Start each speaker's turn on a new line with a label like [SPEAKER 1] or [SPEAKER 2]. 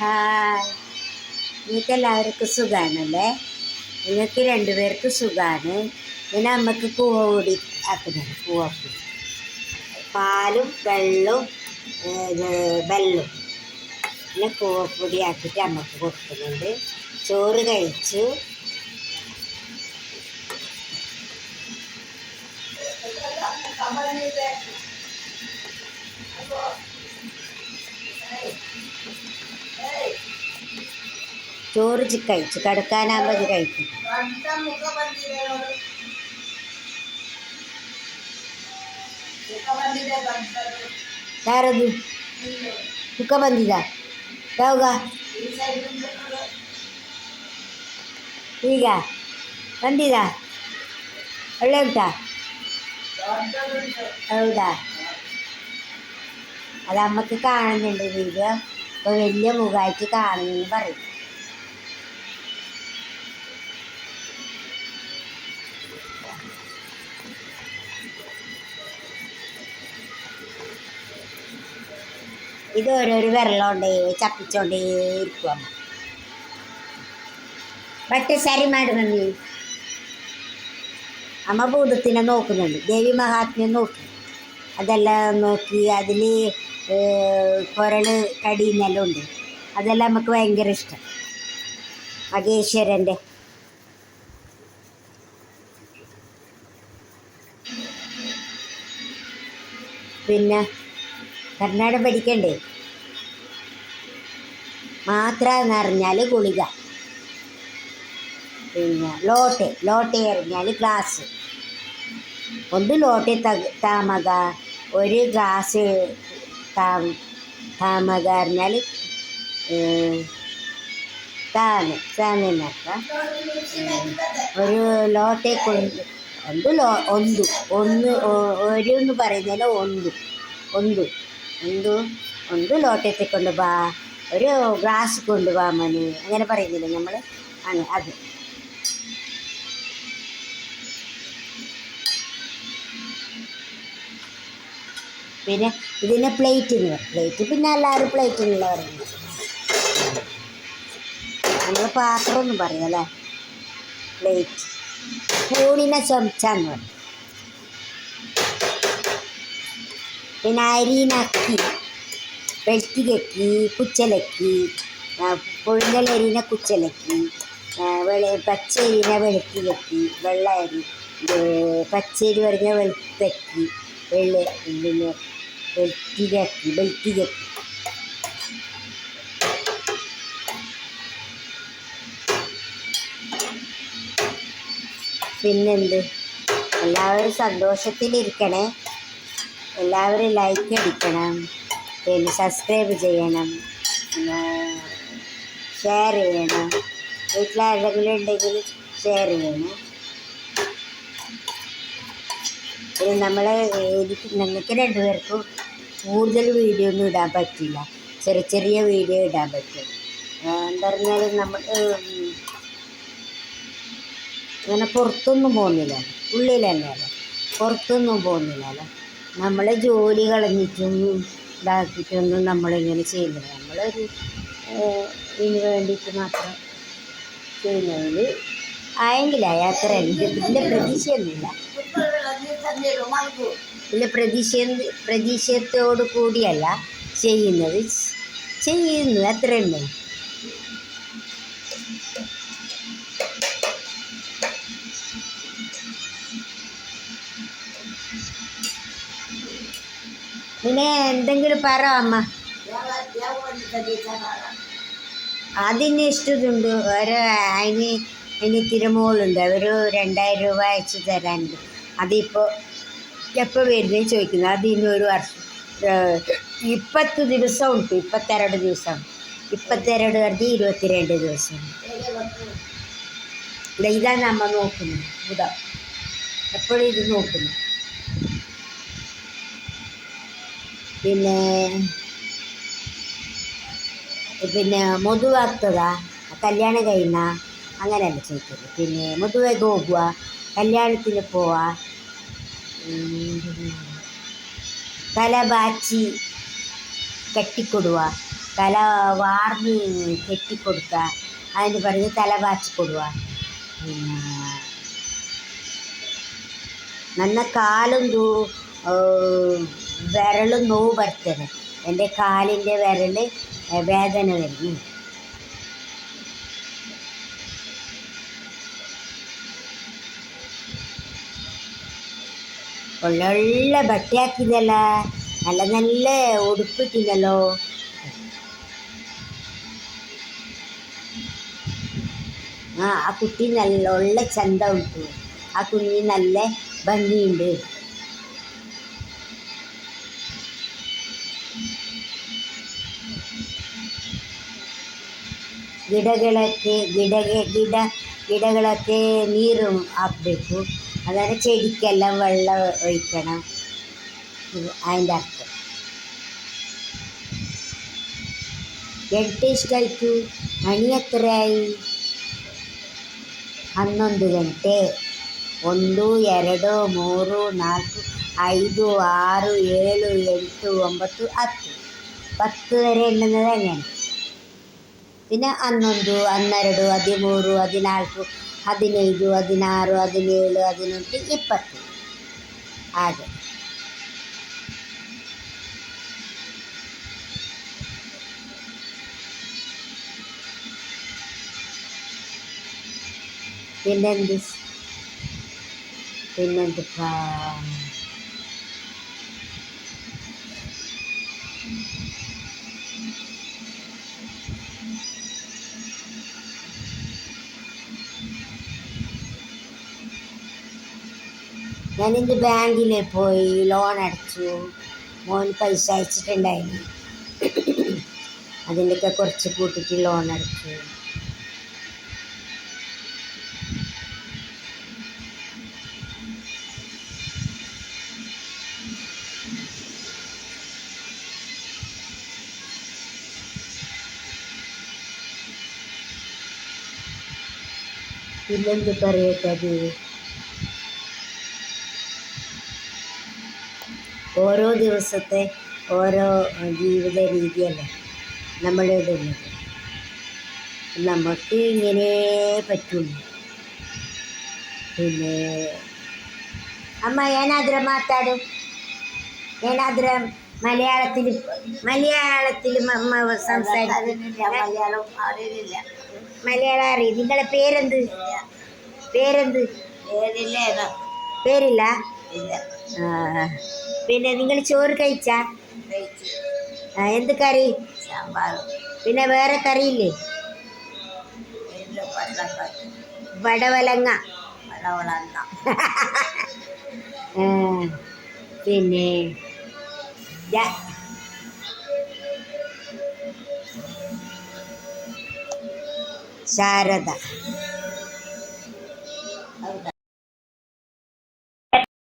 [SPEAKER 1] Hi, നിങ്ങൾക്ക് എല്ലാവർക്കും സുഖമാണല്ലേ? നിങ്ങൾക്ക് രണ്ടുപേർക്ക് സുഖമാണ്. പിന്നെ അമ്മക്ക് കൂവ കൂടി ആക്കുന്നുണ്ട്. കൂവപ്പൊടി, പാലും വെള്ളവും വെല്ലവും പിന്നെ കൂവപ്പൊടി ആക്കിയിട്ട് അമ്മക്ക് കൊടുക്കുന്നുണ്ട്. ചോറ് കഴിച്ചു. ചോറ് കഴിച്ചു കിടക്കാനാകുമ്പോൾ ഇത് കഴിക്കും. ಯಾರದು ಮುಖ ಬಂದಿದ ಯಾವಾಗ ಈಗ ಬಂದಿದ ಒಳ್ಳೆ ಉಂಟಾ? ಹೌದಾ? അത് അമ്മക്ക് കാണുന്നുണ്ട് വീഡിയോ. അപ്പോൾ വലിയ മുഖമായിട്ട് കാണുന്നെന്ന് പറയും. ഇത് ഓരോരോ വിരലോണ്ടേ ചപ്പിച്ചോണ്ടേ ഇരിക്കും അമ്മ. ബട്ട് സരി മാഡമി അമ്മ ഭൂതത്തിനെ നോക്കുന്നുണ്ട്. ദേവി മഹാത്മ്യം നോക്കി, അതെല്ലാം നോക്കി അതിൽ കുരള് കടിയുന്നെല്ലാം ഉണ്ട്. അതെല്ലാം നമുക്ക് ഭയങ്കര ഇഷ്ടം. മഹേശ്വരൻ്റെ പിന്നെ കർണാടകം പഠിക്കണ്ടേ? മാത്ര എന്ന് പറഞ്ഞാൽ ഗുളിക, പിന്നെ ലോട്ടെ എറിഞ്ഞാൽ ഗ്ലാസ്. ഒന്ന് ലോട്ടെ താമക, ഒരു ഗ്ലാസ് താമക എറിഞ്ഞാൽ താന്നർത്ഥം. ഒരു ലോട്ടെ കൊണ്ട് ഒരു എന്ന് പറയുന്നതിൽ ഒന്ന് ലോട്ടത്തിൽ കൊണ്ടുപോവാ, ഒരു ഗ്ലാസ് കൊണ്ടുപോവാ മണി, അങ്ങനെ പറയുന്നില്ല നമ്മൾ. അത് പിന്നെ ഇതിനെ പ്ലേറ്റിന് പ്ലേറ്റ്, പിന്നെ എല്ലാവരും പ്ലേറ്റിനുള്ള പറയുന്നത്. നമ്മൾ പാത്രം എന്ന് പറയും അല്ലേ, പ്ലേറ്റ്. സ്പൂണിനെ ചമച്ചാന്ന് പറയും. പിന്നെ അരിനക്കി, വെട്ടികക്കി, കുച്ചലക്കി, പുഴുങ്ങലരിനെ കുച്ചലക്കി, പച്ചരിനെ വെളുത്തികക്കി, വെള്ള അരി പച്ചരി പറഞ്ഞ വെളുത്തക്കി, പിന്നെ വെളുത്തികക്കി. പിന്നെന്ത്, എല്ലാവരും സന്തോഷത്തിലിരിക്കണേ. എല്ലാവരും ലൈക്ക് അടിക്കണം, പിന്നെ സബ്സ്ക്രൈബ് ചെയ്യണം, ഷെയർ ചെയ്യണം. വീട്ടിലാരെങ്കിലും ഉണ്ടെങ്കിൽ ഷെയർ ചെയ്യണം. പിന്നെ നിങ്ങൾക്ക് രണ്ടുപേർക്കും കൂടുതൽ വീഡിയോ ഒന്നും ഇടാൻ പറ്റില്ല, ചെറിയ വീഡിയോ ഇടാൻ പറ്റും. എന്താ പറഞ്ഞാൽ നമ്മൾ അങ്ങനെ പുറത്തൊന്നും പോകുന്നില്ല, ഉള്ളിൽ തന്നെയല്ലോ, പുറത്തൊന്നും പോകുന്നില്ലല്ലോ. നമ്മൾ ജോലി കളഞ്ഞിട്ടും ഇതാക്കിയിട്ടൊന്നും നമ്മളിങ്ങനെ ചെയ്യുന്നില്ല. നമ്മളൊരു ഇതിന് വേണ്ടിയിട്ട് മാത്രം ചെയ്യുന്നതിൽ ആയെങ്കിലായി അത്ര. ഇതിൻ്റെ പ്രതീക്ഷയൊന്നുമില്ല, ഇതിൻ്റെ പ്രതീക്ഷത്തോടു കൂടിയല്ല ചെയ്യുന്നു അത്ര തന്നെ. പിന്നെ എന്തെങ്കിലും പറ അമ്മ. അതിന് ഇഷ്ടമുണ്ട്. അതിന് തിരുമോളുണ്ട്, ഒരു 2000 രൂപ അയച്ചു തരാനുണ്ട്. അതിപ്പോൾ എപ്പോൾ വരുന്നേ ചോദിക്കുന്നത്. അതിന് ഒരു വർഷം 20 ദിവസം ഉണ്ട്, 22 ദിവസം. 22 പറഞ്ഞ് 22 ദിവസം. ഇതാണ് അമ്മ നോക്കുന്നത്, ബുധം എപ്പോഴും ഇത് നോക്കുന്നു. പിന്നെ മൊതുവാಗ್ತದಾ, കല്യാണം കഴിയുന്ന അങ്ങനെയല്ല ചോദിക്കുന്നത്. പിന്നെ മದುವೆಗೆ ಹೋಗುವ, കല്യാണത്തിന് പോവാ, തല ബാച്ചി കെട്ടിക്കൊടുക, തല വാർന്ന് കെട്ടിക്കൊടുക്കുക, അതിന് പറഞ്ഞ് തല വാച്ച് കൊടുക്കുക. പിന്നെ ನನ್ನ കാലും വിരലും നോവ് ബರ್ತದೆ. എൻ്റെ കാലിൻ്റെ വിരൽ വേദന വരുന്നു. ಒಳ್ಳೊಳ್ಳೆ ಬಟ್ಟೆ ಹಾಕಿದೆಯಲ್ಲ, നല്ല നല്ല ಉಡುಪಿಟ್ಟಿನಲ್ಲೋ. ആ കുട്ടി നല്ല ಒಳ್ಳೆ ಚಂದ ಉಂಟು, ആ കുഞ്ഞിന് നല്ല ഭംഗിയുണ്ട്. ಗಿಡಗಳಕ್ಕೆ ನೀರು ಹಾಕಬೇಕು, അതായത് ചെടിക്കെല്ലാം വെള്ളം ഒഴിക്കണം, അതിൻ്റെ അർത്ഥം. ಎಷ್ಟೆಷ್ಟಾಯಿತು? ಮಣಿ ಎತ್ತರಾಯಿ 11 ಗಂಟೆ. 1 2 3 4 5 6 7 8 9 10 10 വരെ എണ്ണുന്നത് അങ്ങനെ. പിന്നെ 11 12 13 14 15 16 17 18 20 ಹಾಗೆ. പിന്നെന്തിപ്പാ ഞാനിന്ന് ബാങ്കിൽ പോയി ലോൺ അടച്ചു. മോന് പൈസ അയച്ചിട്ടുണ്ടായിരുന്നു, അതിൻ്റെയൊക്കെ കുറച്ച് കൂട്ടിയിട്ട് ലോൺ അടച്ചു. പിന്നെന്ത് പറയട്ടത്, ഓരോ ദിവസത്തെ ഓരോ ജീവിത രീതിയല്ലേ നമ്മളുടേതുള്ളത്. നമുക്ക് ഇങ്ങനെ പറ്റുള്ളൂ. പിന്നെ ಅಮ್ಮ ಏನಾದರೂ ಮಾತಾಡು, ಏನಾದರೂ മലയാളത്തിൽ സംസാരിക്കുന്നില്ല. മലയാളം അറിയും. നിങ്ങളുടെ പേരെന്ത്? പേരില്ല. പിന്നെ നിങ്ങൾ ചോറ് കഴിച്ചാ? എന്ത് കറി? സാമ്പാർ. പിന്നെ വേറെ കറിയില്ലേ? വടവലങ്ങ. പിന്നെ ശാരദ.